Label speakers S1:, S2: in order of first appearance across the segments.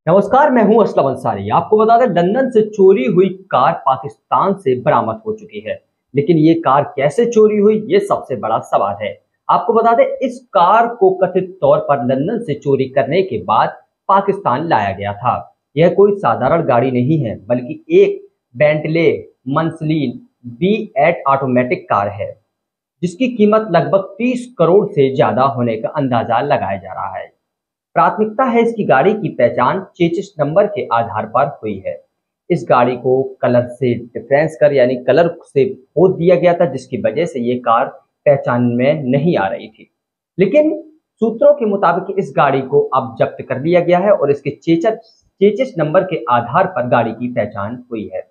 S1: नमस्कार, मैं हूं असलम अंसारी। आपको बता दें, लंदन से चोरी हुई कार पाकिस्तान से बरामद हो चुकी है। लेकिन ये कार कैसे चोरी हुई, ये सबसे बड़ा सवाल है। आपको बता दें, इस कार को कथित तौर पर लंदन से चोरी करने के बाद पाकिस्तान लाया गया था। यह कोई साधारण गाड़ी नहीं है, बल्कि एक बेंटले मंसलीन V8 ऑटोमेटिक कार है, जिसकी कीमत लगभग 30 करोड़ से ज्यादा होने का अंदाजा लगाया जा रहा है। प्राथमिकता है इसकी गाड़ी की पहचान चेसिस नंबर के आधार पर हुई है। इस गाड़ी को कलर से डिफरेंस कर यानी कलर से खोद दिया गया था, जिसकी वजह से ये कार पहचान में नहीं आ रही थी। लेकिन सूत्रों के मुताबिक इस गाड़ी को अब जब्त कर लिया गया है और इसके चेसिस नंबर के आधार पर गाड़ी की पहचान हुई है।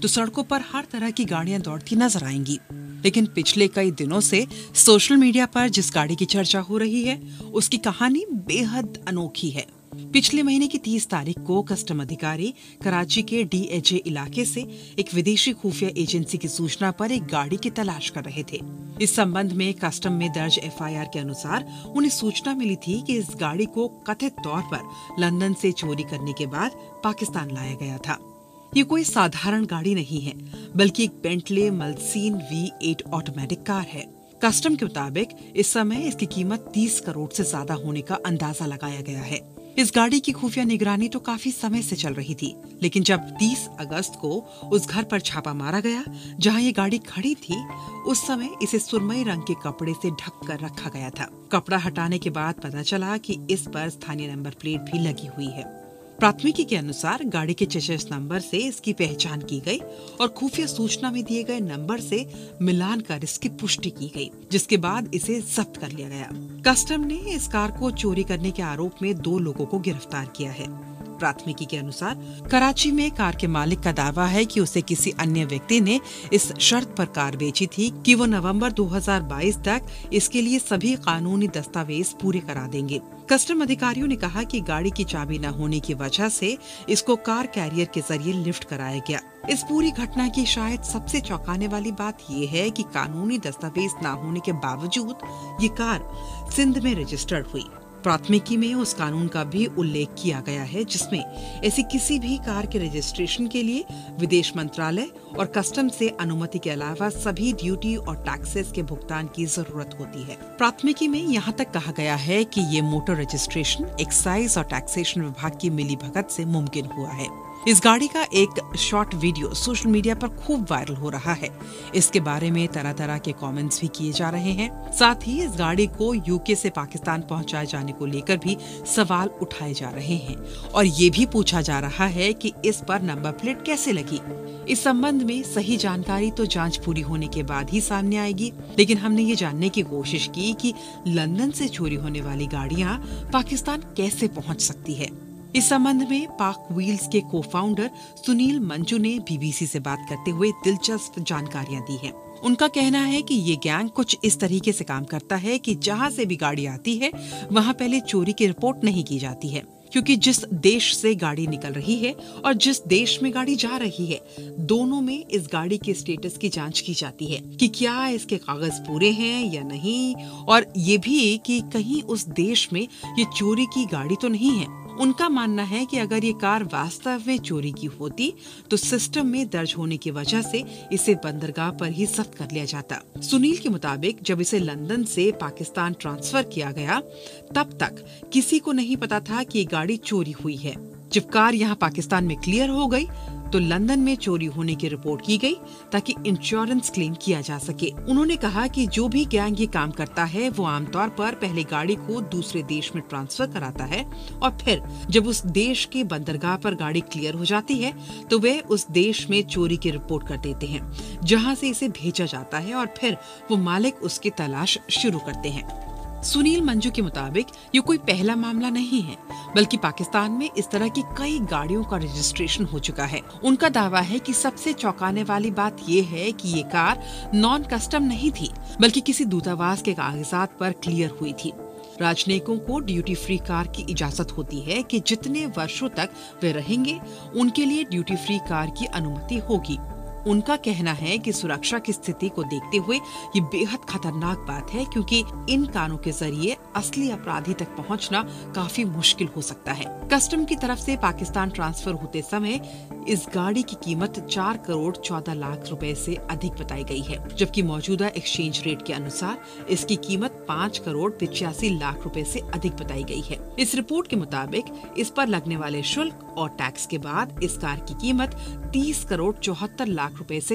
S2: तो सड़कों पर हर तरह की गाड़ियां दौड़ती नजर आएंगी, लेकिन पिछले कई दिनों से सोशल मीडिया पर जिस गाड़ी की चर्चा हो रही है उसकी कहानी बेहद अनोखी है। पिछले महीने की 30 तारीख को कस्टम अधिकारी कराची के DHA इलाके से एक विदेशी खुफिया एजेंसी की सूचना पर एक गाड़ी की तलाश कर रहे थे। इस संबंध में कस्टम में दर्ज FIR के अनुसार उन्हें सूचना मिली थी कि इस गाड़ी को कथित तौर पर लंदन से चोरी करने के बाद पाकिस्तान लाया गया था। ये कोई साधारण गाड़ी नहीं है, बल्कि एक बेंटले मल्सीन V8 ऑटोमेटिक कार है। कस्टम के मुताबिक इस समय इसकी कीमत 30 करोड़ से ज्यादा होने का अंदाजा लगाया गया है। इस गाड़ी की खुफिया निगरानी तो काफी समय से चल रही थी, लेकिन जब 30 अगस्त को उस घर पर छापा मारा गया जहां ये गाड़ी खड़ी थी, उस समय इसे सुरमई रंग के कपड़े से ढक कर रखा गया था। कपड़ा हटाने के बाद पता चला कि इस पर स्थानीय नंबर प्लेट भी लगी हुई है। प्राथमिकी के अनुसार गाड़ी के चेसिस नंबर से इसकी पहचान की गई और खुफिया सूचना में दिए गए नंबर से मिलान कर इसकी पुष्टि की गई, जिसके बाद इसे जब्त कर लिया गया। कस्टम ने इस कार को चोरी करने के आरोप में 2 लोगों को गिरफ्तार किया है। प्राथमिकी के अनुसार कराची में कार के मालिक का दावा है कि उसे किसी अन्य व्यक्ति ने इस शर्त पर कार बेची थी कि वो नवंबर 2022 तक इसके लिए सभी कानूनी दस्तावेज पूरे करा देंगे। कस्टम अधिकारियों ने कहा कि गाड़ी की चाबी न होने की वजह से इसको कार कैरियर के जरिए लिफ्ट कराया गया। इस पूरी घटना की शायद सबसे चौंकाने वाली बात ये है कि कानूनी दस्तावेज न होने के बावजूद ये कार सिंध में रजिस्टर्ड हुई। प्राथमिकी में उस कानून का भी उल्लेख किया गया है जिसमें ऐसी किसी भी कार के रजिस्ट्रेशन के लिए विदेश मंत्रालय और कस्टम से अनुमति के अलावा सभी ड्यूटी और टैक्सेस के भुगतान की जरूरत होती है। प्राथमिकी में यहाँ तक कहा गया है कि ये मोटर रजिस्ट्रेशन एक्साइज और टैक्सेशन विभाग की मिलीभगत से मुमकिन हुआ है। इस गाड़ी का एक शॉर्ट वीडियो सोशल मीडिया पर खूब वायरल हो रहा है। इसके बारे में तरह तरह के कमेंट्स भी किए जा रहे हैं। साथ ही इस गाड़ी को UK से पाकिस्तान पहुंचाए जाने को लेकर भी सवाल उठाए जा रहे हैं और ये भी पूछा जा रहा है कि इस पर नंबर प्लेट कैसे लगी। इस संबंध में सही जानकारी तो जांच पूरी होने के बाद ही सामने आएगी, लेकिन हमने ये जानने की कोशिश की कि लंदन से चोरी होने वाली गाड़ियां पाकिस्तान कैसे पहुंच सकती है। इस संबंध में पाक व्हील्स के को-फाउंडर सुनील मंजू ने BBC से बात करते हुए दिलचस्प जानकारियां दी हैं। उनका कहना है कि ये गैंग कुछ इस तरीके से काम करता है कि जहां से भी गाड़ी आती है वहां पहले चोरी की रिपोर्ट नहीं की जाती है, क्योंकि जिस देश से गाड़ी निकल रही है और जिस देश में गाड़ी जा रही है, दोनों में इस गाड़ी के स्टेटस की जांच की जाती है कि क्या इसके कागज पूरे हैं या नहीं, और ये भी कि कहीं उस देश में ये चोरी की गाड़ी तो नहीं है। उनका मानना है कि अगर ये कार वास्तव में चोरी की होती तो सिस्टम में दर्ज होने की वजह से इसे बंदरगाह पर ही जब्त कर लिया जाता। सुनील के मुताबिक जब इसे लंदन से पाकिस्तान ट्रांसफर किया गया, तब तक किसी को नहीं पता था कि ये गाड़ी चोरी हुई है। जब कार यहाँ पाकिस्तान में क्लियर हो गई तो लंदन में चोरी होने की रिपोर्ट की गई ताकि इंश्योरेंस क्लेम किया जा सके। उन्होंने कहा कि जो भी गैंग ये काम करता है वो आमतौर पर पहले गाड़ी को दूसरे देश में ट्रांसफर कराता है और फिर जब उस देश के बंदरगाह पर गाड़ी क्लियर हो जाती है तो वे उस देश में चोरी की रिपोर्ट कर देते हैं, जहां से इसे भेजा जाता है और फिर वो मालिक उसकी तलाश शुरू करते हैं। सुनील मंजू के मुताबिक ये कोई पहला मामला नहीं है, बल्कि पाकिस्तान में इस तरह की कई गाड़ियों का रजिस्ट्रेशन हो चुका है। उनका दावा है कि सबसे चौंकाने वाली बात ये है कि ये कार नॉन कस्टम नहीं थी, बल्कि किसी दूतावास के कागजात पर क्लियर हुई थी। राजनयिकों को ड्यूटी फ्री कार की इजाजत होती है कि जितने वर्षों तक वे रहेंगे उनके लिए ड्यूटी फ्री कार की अनुमति होगी। उनका कहना है कि सुरक्षा की स्थिति को देखते हुए ये बेहद खतरनाक बात है, क्योंकि इन कारों के जरिए असली अपराधी तक पहुंचना काफी मुश्किल हो सकता है। कस्टम की तरफ से पाकिस्तान ट्रांसफर होते समय इस गाड़ी की कीमत 4 करोड़ 14 लाख रुपए से अधिक बताई गई है, जबकि मौजूदा एक्सचेंज रेट के अनुसार इसकी कीमत 5 करोड़ 85 लाख रुपए से अधिक बताई गई है। इस रिपोर्ट के मुताबिक इस पर लगने वाले शुल्क और टैक्स के बाद इस कार की कीमत 30 करोड़ 74 लाख रुपए से